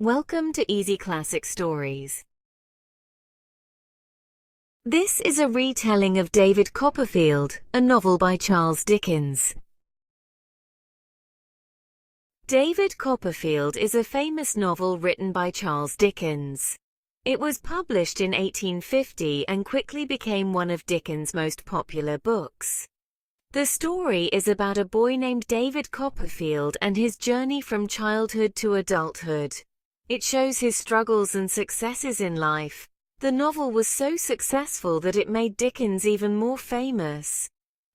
Welcome to Easy Classic Stories. This is a retelling of David Copperfield, a novel by Charles Dickens. David Copperfield is a famous novel written by Charles Dickens. It was published in 1850 and quickly became one of Dickens' most popular books. The story is about a boy named David Copperfield and his journey from childhood to adulthood. It shows his struggles and successes in life. The novel was so successful that it made Dickens even more famous.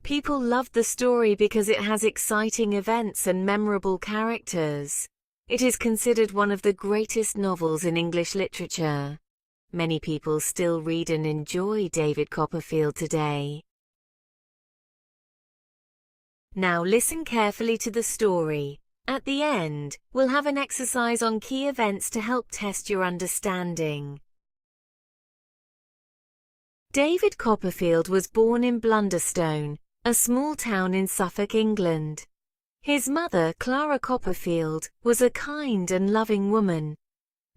People loved the story because it has exciting events and memorable characters. It is considered one of the greatest novels in English literature. Many people still read and enjoy David Copperfield today. Now listen carefully to the story. At the end, we'll have an exercise on key events to help test your understanding. David Copperfield was born in Blunderstone, a small town in Suffolk, England. His mother, Clara Copperfield, was a kind and loving woman.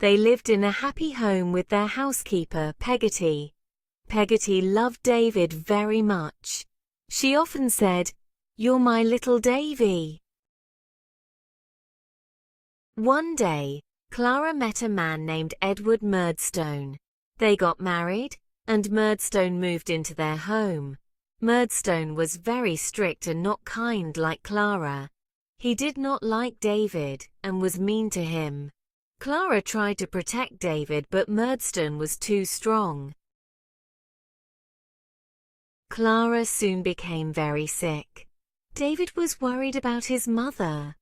They lived in a happy home with their housekeeper, Peggotty. Peggotty loved David very much. She often said, "You're my little Davy." One day, Clara met a man named Edward Murdstone. They got married, and Murdstone moved into their home. Murdstone was very strict and not kind like Clara. He did not like David and was mean to him. Clara tried to protect David, but Murdstone was too strong. Clara soon became very sick. David was worried about his mother.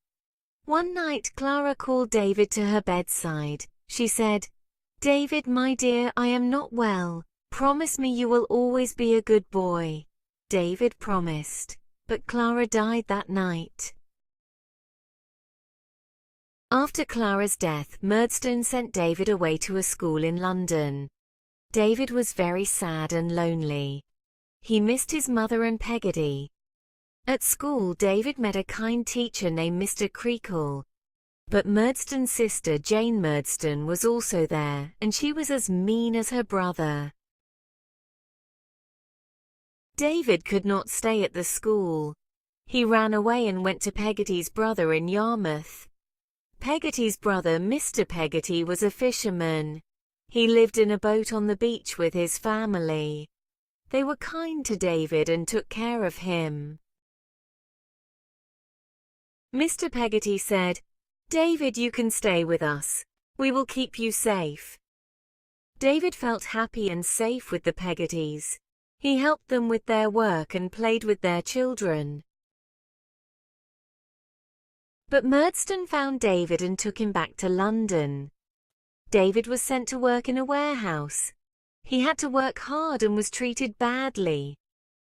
One night, Clara called David to her bedside. She said, "David, my dear, I am not well. Promise me you will always be a good boy." David promised, but Clara died that night. After Clara's death, Murdstone sent David away to a school in London. David was very sad and lonely. He missed his mother and Peggotty. At school, David met a kind teacher named Mr. Creakle. But Murdstone's sister, Jane Murdstone, was also there, and she was as mean as her brother. David could not stay at the school. He ran away and went to Peggotty's brother in Yarmouth. Peggotty's brother, Mr. Peggotty, was a fisherman. He lived in a boat on the beach with his family. They were kind to David and took care of him. Mr. Peggotty said, "David, you can stay with us. We will keep you safe." David felt happy and safe with the Peggottys. He helped them with their work and played with their children. But Murdstone found David and took him back to London. David was sent to work in a warehouse. He had to work hard and was treated badly.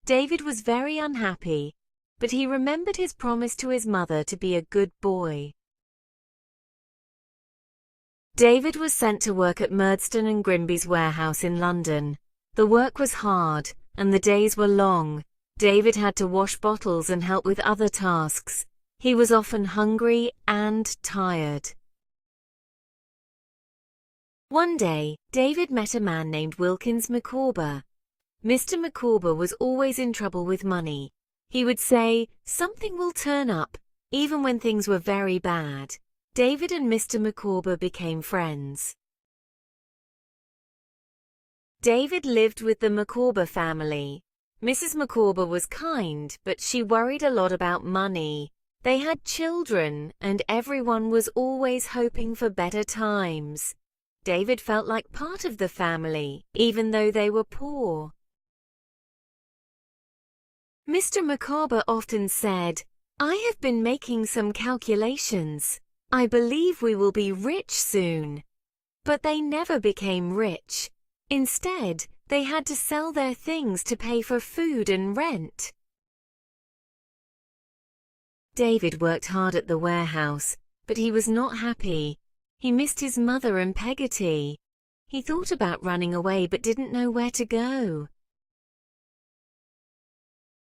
David was very unhappy, but he remembered his promise to his mother to be a good boy. David was sent to work at Murdstone and Grimby's warehouse in London. The work was hard, and the days were long. David had to wash bottles and help with other tasks. He was often hungry and tired. One day, David met a man named Wilkins Micawber. Mr. Micawber was always in trouble with money. He would say, "Something will turn up," even when things were very bad. David and Mr. Micawber became friends. David lived with the Micawber family. Mrs. Micawber was kind, but she worried a lot about money. They had children, and everyone was always hoping for better times. David felt like part of the family, even though they were poor. Mr. Micawber often said, "I have been making some calculations. I believe we will be rich soon." But they never became rich. Instead, they had to sell their things to pay for food and rent. David worked hard at the warehouse, but he was not happy. He missed his mother and Peggotty. He thought about running away but didn't know where to go.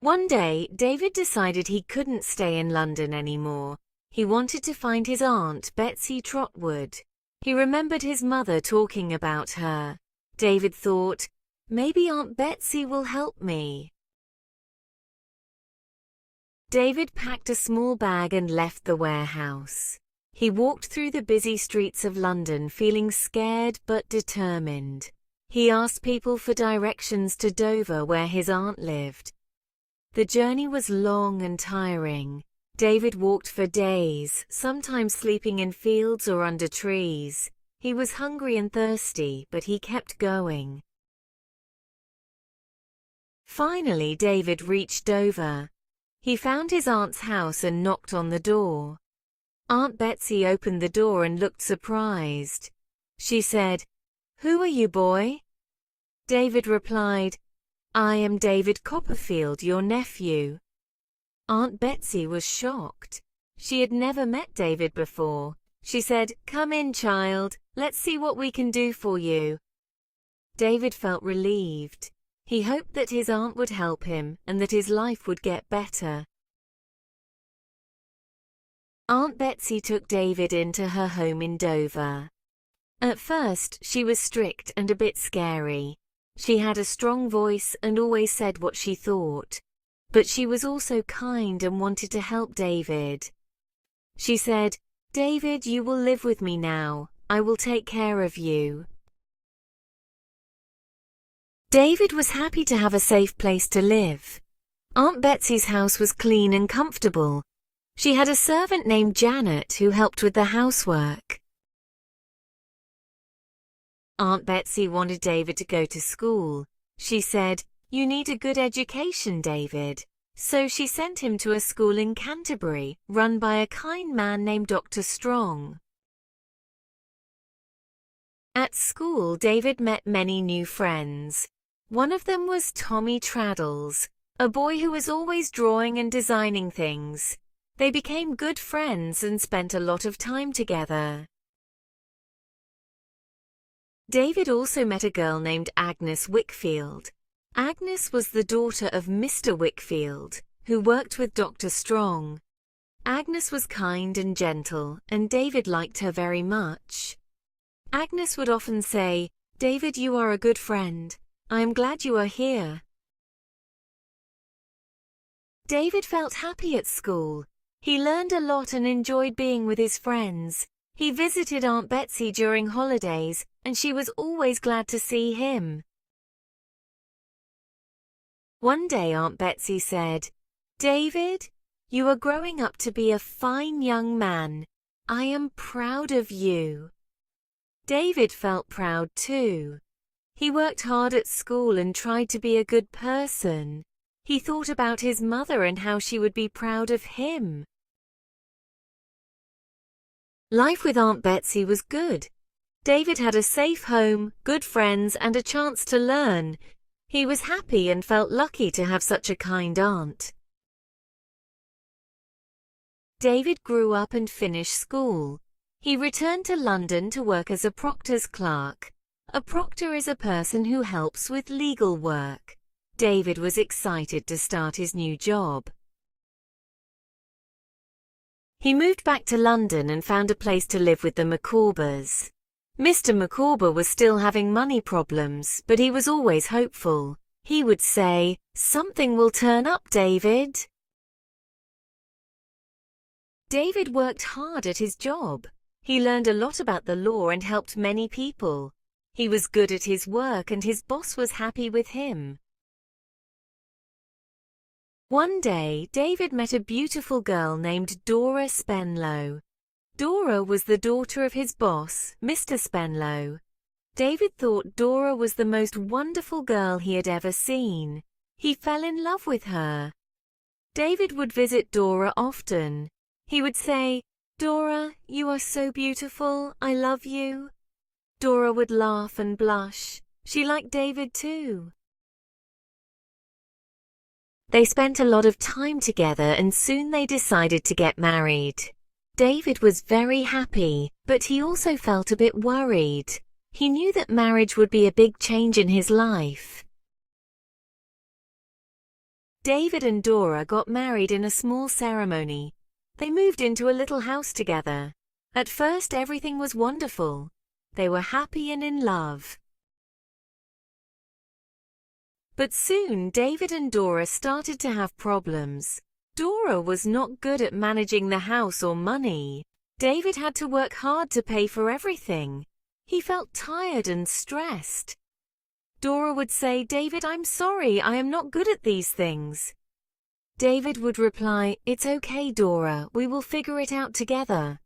One day, David decided he couldn't stay in London anymore. He wanted to find his Aunt Betsey Trotwood. He remembered his mother talking about her. David thought, maybe Aunt Betsey will help me. David packed a small bag and left the warehouse. He walked through the busy streets of London feeling scared but determined. He asked people for directions to Dover where his aunt lived. The journey was long and tiring. David walked for days, sometimes sleeping in fields or under trees. He was hungry and thirsty, but he kept going. Finally, David reached Dover. He found his aunt's house and knocked on the door. Aunt Betsey opened the door and looked surprised. She said, "Who are you, boy?" David replied, "I am David Copperfield, your nephew." Aunt Betsey was shocked. She had never met David before. She said, "Come in, child. Let's see what we can do for you." David felt relieved. He hoped that his aunt would help him and that his life would get better. Aunt Betsey took David into her home in Dover. At first, she was strict and a bit scary. She had a strong voice and always said what she thought. But she was also kind and wanted to help David. She said, "David, you will live with me now. I will take care of you." David was happy to have a safe place to live. Aunt Betsey's house was clean and comfortable. She had a servant named Janet who helped with the housework. Aunt Betsey wanted David to go to school. She said, "You need a good education, David." So she sent him to a school in Canterbury, run by a kind man named Dr. Strong. At school, David met many new friends. One of them was Tommy Traddles, a boy who was always drawing and designing things. They became good friends and spent a lot of time together. David also met a girl named Agnes Wickfield. Agnes was the daughter of Mr. Wickfield, who worked with Dr. Strong. Agnes was kind and gentle, and David liked her very much. Agnes would often say, "David, you are a good friend. I am glad you are here." David felt happy at school. He learned a lot and enjoyed being with his friends. He visited Aunt Betsey during holidays, and she was always glad to see him. One day Aunt Betsey said, "David, you are growing up to be a fine young man. I am proud of you." David felt proud too. He worked hard at school and tried to be a good person. He thought about his mother and how she would be proud of him. Life with Aunt Betsey was good. David had a safe home, good friends, and a chance to learn. He was happy and felt lucky to have such a kind aunt. David grew up and finished school. He returned to London to work as a proctor's clerk. A proctor is a person who helps with legal work. David was excited to start his new job. He moved back to London and found a place to live with the Micawbers. Mr. Micawber was still having money problems, but he was always hopeful. He would say, "Something will turn up, David." David worked hard at his job. He learned a lot about the law and helped many people. He was good at his work and his boss was happy with him. One day, David met a beautiful girl named Dora Spenlow. Dora was the daughter of his boss, Mr. Spenlow. David thought Dora was the most wonderful girl he had ever seen. He fell in love with her. David would visit Dora often. He would say, "Dora, you are so beautiful, I love you." Dora would laugh and blush. She liked David too. They spent a lot of time together and soon they decided to get married. David was very happy, but he also felt a bit worried. He knew that marriage would be a big change in his life. David and Dora got married in a small ceremony. They moved into a little house together. At first everything was wonderful. They were happy and in love. But soon David and Dora started to have problems. Dora was not good at managing the house or money. David had to work hard to pay for everything. He felt tired and stressed. Dora would say, "David, I'm sorry, I am not good at these things." David would reply, "It's okay, Dora, we will figure it out together."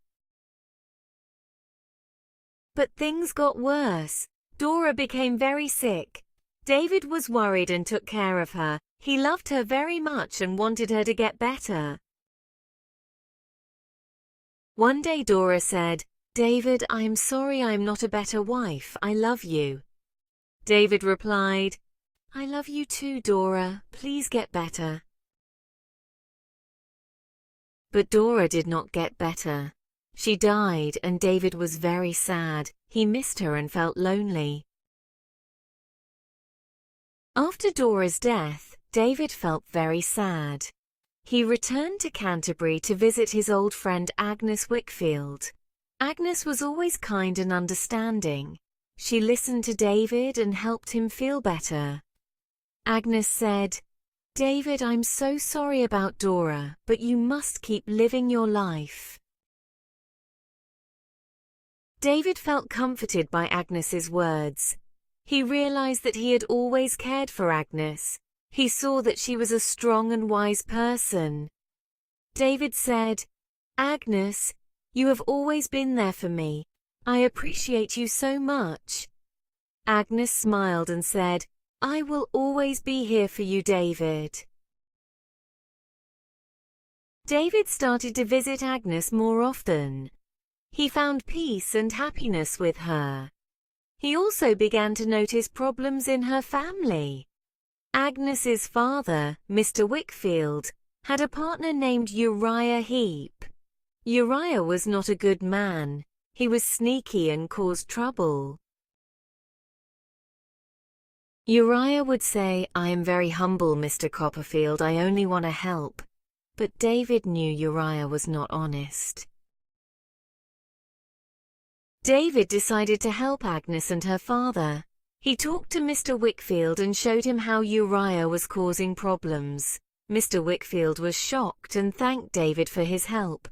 But things got worse. Dora became very sick. David was worried and took care of her. He loved her very much and wanted her to get better. One day Dora said, "David, I am sorry I am not a better wife. I love you." David replied, "I love you too, Dora. Please get better." But Dora did not get better. She died and David was very sad. He missed her and felt lonely. After Dora's death, David felt very sad. He returned to Canterbury to visit his old friend Agnes Wickfield. Agnes was always kind and understanding. She listened to David and helped him feel better. Agnes said, "David, I'm so sorry about Dora, but you must keep living your life." David felt comforted by Agnes's words. He realized that he had always cared for Agnes. He saw that she was a strong and wise person. David said, "Agnes, you have always been there for me. I appreciate you so much." Agnes smiled and said, "I will always be here for you, David." David started to visit Agnes more often. He found peace and happiness with her. He also began to notice problems in her family. Agnes's father, Mr. Wickfield, had a partner named Uriah Heep. Uriah was not a good man. He was sneaky and caused trouble. Uriah would say, "I am very humble, Mr. Copperfield. I only want to help." But David knew Uriah was not honest. David decided to help Agnes and her father. He talked to Mr. Wickfield and showed him how Uriah was causing problems. Mr. Wickfield was shocked and thanked David for his help.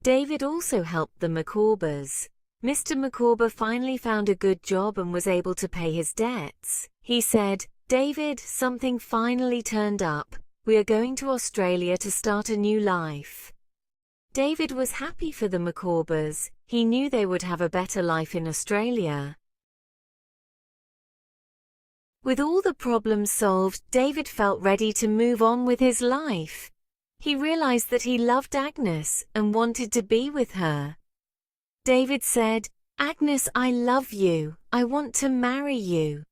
David also helped the Micawbers. Mr. Micawber finally found a good job and was able to pay his debts. He said, "David, something finally turned up. We are going to Australia to start a new life." David was happy for the Micawbers. He knew they would have a better life in Australia. With all the problems solved, David felt ready to move on with his life. He realized that he loved Agnes and wanted to be with her. David said, "Agnes, I love you. I want to marry you."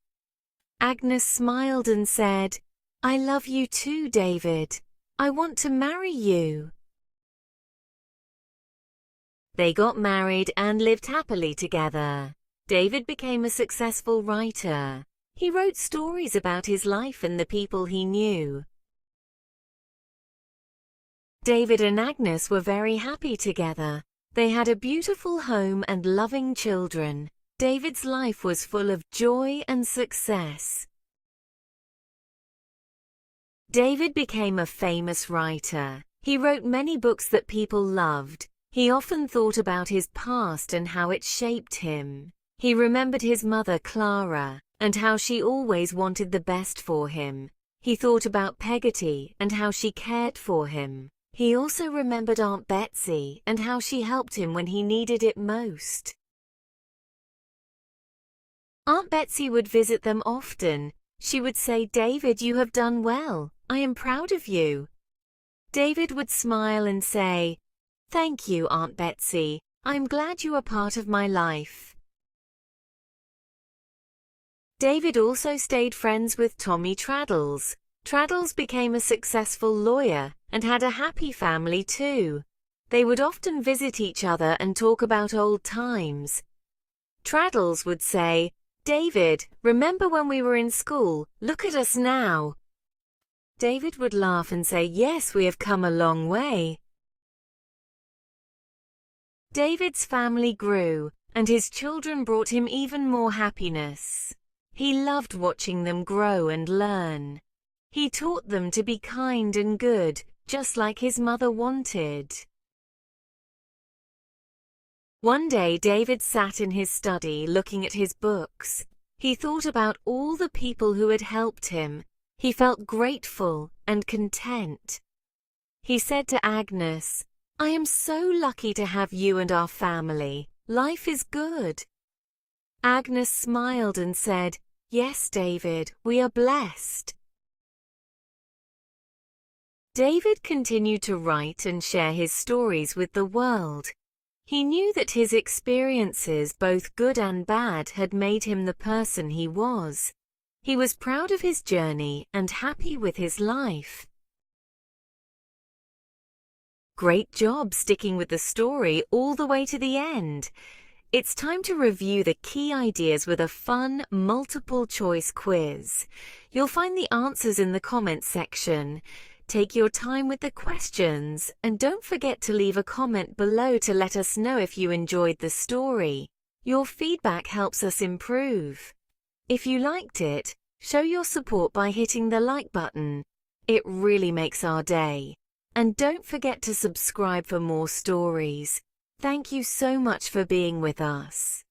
Agnes smiled and said, "I love you too, David. I want to marry you." They got married and lived happily together. David became a successful writer. He wrote stories about his life and the people he knew. David and Agnes were very happy together. They had a beautiful home and loving children. David's life was full of joy and success. David became a famous writer. He wrote many books that people loved. He often thought about his past and how it shaped him. He remembered his mother, Clara, and how she always wanted the best for him. He thought about Peggotty and how she cared for him. He also remembered Aunt Betsey and how she helped him when he needed it most. Aunt Betsey would visit them often. She would say, "David, you have done well. I am proud of you." David would smile and say, "Thank you, Aunt Betsey. I'm glad you are part of my life." David also stayed friends with Tommy Traddles. Traddles became a successful lawyer and had a happy family too. They would often visit each other and talk about old times. Traddles would say, "David, remember when we were in school? Look at us now." David would laugh and say, "Yes, we have come a long way." David's family grew, and his children brought him even more happiness. He loved watching them grow and learn. He taught them to be kind and good, just like his mother wanted. One day, David sat in his study looking at his books. He thought about all the people who had helped him. He felt grateful and content. He said to Agnes, "I am so lucky to have you and our family. Life is good." Agnes smiled and said, "Yes, David, we are blessed." David continued to write and share his stories with the world. He knew that his experiences, both good and bad, had made him the person he was. He was proud of his journey and happy with his life. Great job sticking with the story all the way to the end. It's time to review the key ideas with a fun, multiple-choice quiz. You'll find the answers in the comments section. Take your time with the questions, and don't forget to leave a comment below to let us know if you enjoyed the story. Your feedback helps us improve. If you liked it, show your support by hitting the like button. It really makes our day. And don't forget to subscribe for more stories. Thank you so much for being with us.